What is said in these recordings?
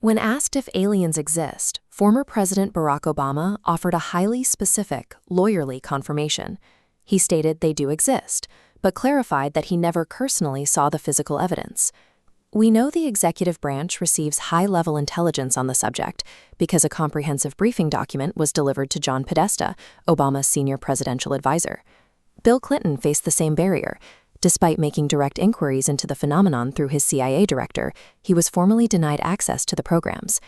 When asked if aliens exist, former President Barack Obama offered a highly specific, lawyerly confirmation. He stated they do exist, but clarified that he never personally saw the physical evidence. We know the executive branch receives high-level intelligence on the subject because a comprehensive briefing document was delivered to John Podesta, Obama's senior presidential advisor. Bill Clinton faced the same barrier. Despite making direct inquiries into the phenomenon through his CIA director, he was formally denied access to the programs.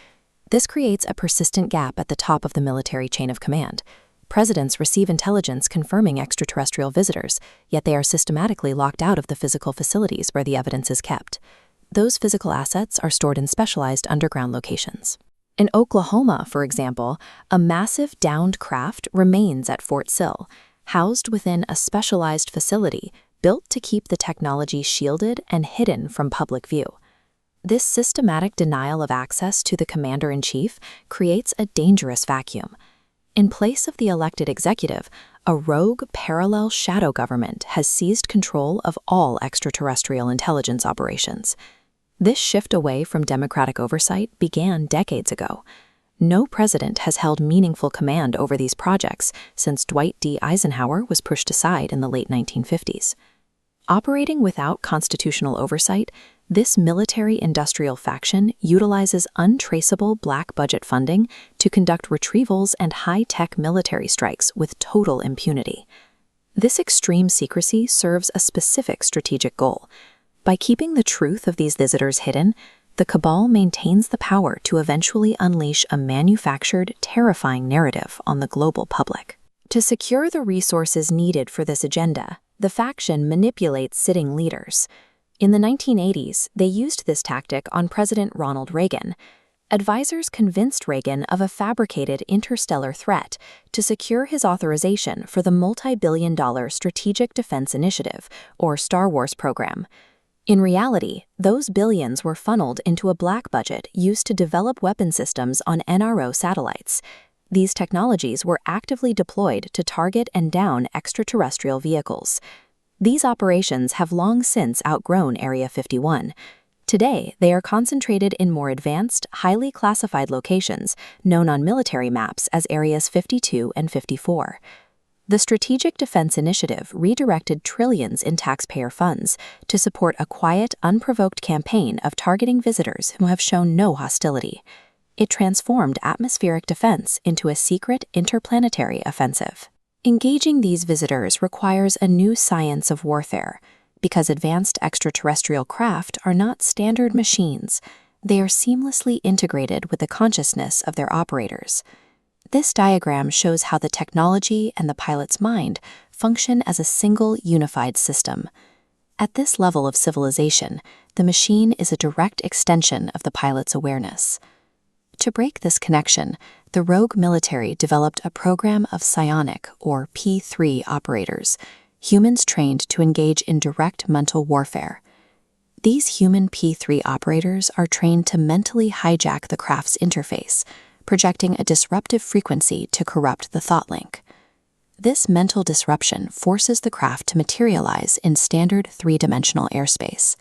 This creates a persistent gap at the top of the military chain of command. Presidents receive intelligence confirming extraterrestrial visitors, yet they are systematically locked out of the physical facilities where the evidence is kept. Those physical assets are stored in specialized underground locations. In Oklahoma, for example, a massive downed craft remains at Fort Sill, housed within a specialized facility built to keep the technology shielded and hidden from public view. This systematic denial of access to the commander-in-chief creates a dangerous vacuum. In place of the elected executive, a rogue parallel shadow government has seized control of all extraterrestrial intelligence operations. This shift away from democratic oversight began decades ago. No president has held meaningful command over these projects since Dwight D. Eisenhower was pushed aside in the late 1950s. Operating without constitutional oversight, this military-industrial faction utilizes untraceable black budget funding to conduct retrievals and high-tech military strikes with total impunity. This extreme secrecy serves a specific strategic goal. By keeping the truth of these visitors hidden, the cabal maintains the power to eventually unleash a manufactured, terrifying narrative on the global public. To secure the resources needed for this agenda, the faction manipulates sitting leaders. In the 1980s, they used this tactic on President Ronald Reagan. Advisors convinced Reagan of a fabricated interstellar threat to secure his authorization for the multi-billion-dollar Strategic Defense Initiative, or Star Wars program. In reality, those billions were funneled into a black budget used to develop weapon systems on NRO satellites. These technologies were actively deployed to target and down extraterrestrial vehicles. These operations have long since outgrown Area 51. Today, they are concentrated in more advanced, highly classified locations known on military maps as Areas 52 and 54. The Strategic Defense Initiative redirected trillions in taxpayer funds to support a quiet, unprovoked campaign of targeting visitors who have shown no hostility. It transformed atmospheric defense into a secret interplanetary offensive. Engaging these visitors requires a new science of warfare. Because advanced extraterrestrial craft are not standard machines, they are seamlessly integrated with the consciousness of their operators. This diagram shows how the technology and the pilot's mind function as a single unified system. At this level of civilization, the machine is a direct extension of the pilot's awareness. To break this connection, the rogue military developed a program of psionic, or P3 operators, humans trained to engage in direct mental warfare. These human P3 operators are trained to mentally hijack the craft's interface, projecting a disruptive frequency to corrupt the thought link. This mental disruption forces the craft to materialize in standard three-dimensional airspace.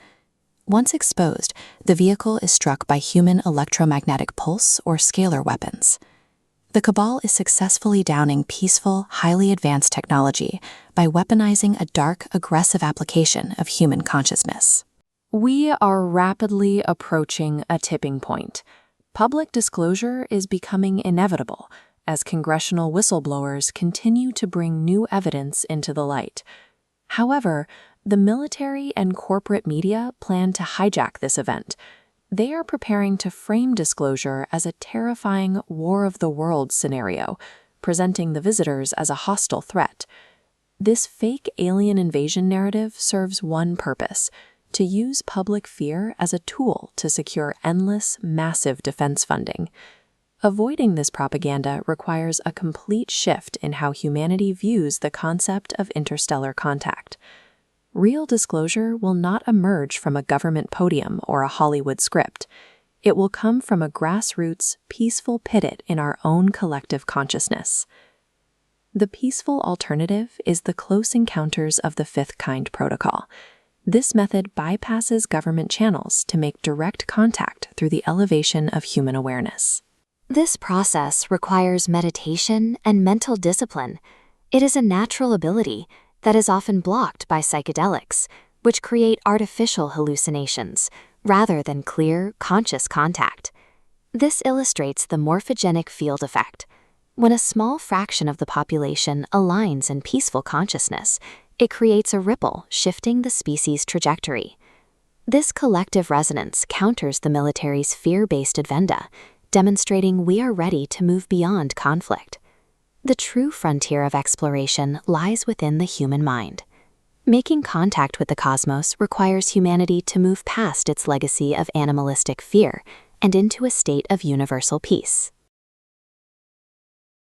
Once exposed, the vehicle is struck by human electromagnetic pulse or scalar weapons. The cabal is successfully downing peaceful, highly advanced technology by weaponizing a dark, aggressive application of human consciousness. We are rapidly approaching a tipping point. Public disclosure is becoming inevitable as congressional whistleblowers continue to bring new evidence into the light. However, the military and corporate media plan to hijack this event. They are preparing to frame disclosure as a terrifying War of the Worlds scenario, presenting the visitors as a hostile threat. This fake alien invasion narrative serves one purpose: to use public fear as a tool to secure endless, massive defense funding. Avoiding this propaganda requires a complete shift in how humanity views the concept of interstellar contact. Real disclosure will not emerge from a government podium or a Hollywood script. It will come from a grassroots, peaceful pivot in our own collective consciousness. The peaceful alternative is the Close Encounters of the Fifth Kind protocol. This method bypasses government channels to make direct contact through the elevation of human awareness. This process requires meditation and mental discipline. It is a natural ability that is often blocked by psychedelics, which create artificial hallucinations rather than clear, conscious contact. This illustrates the morphogenic field effect. When a small fraction of the population aligns in peaceful consciousness, it creates a ripple shifting the species' trajectory. This collective resonance counters the military's fear-based agenda, demonstrating we are ready to move beyond conflict. The true frontier of exploration lies within the human mind. Making contact with the cosmos requires humanity to move past its legacy of animalistic fear and into a state of universal peace.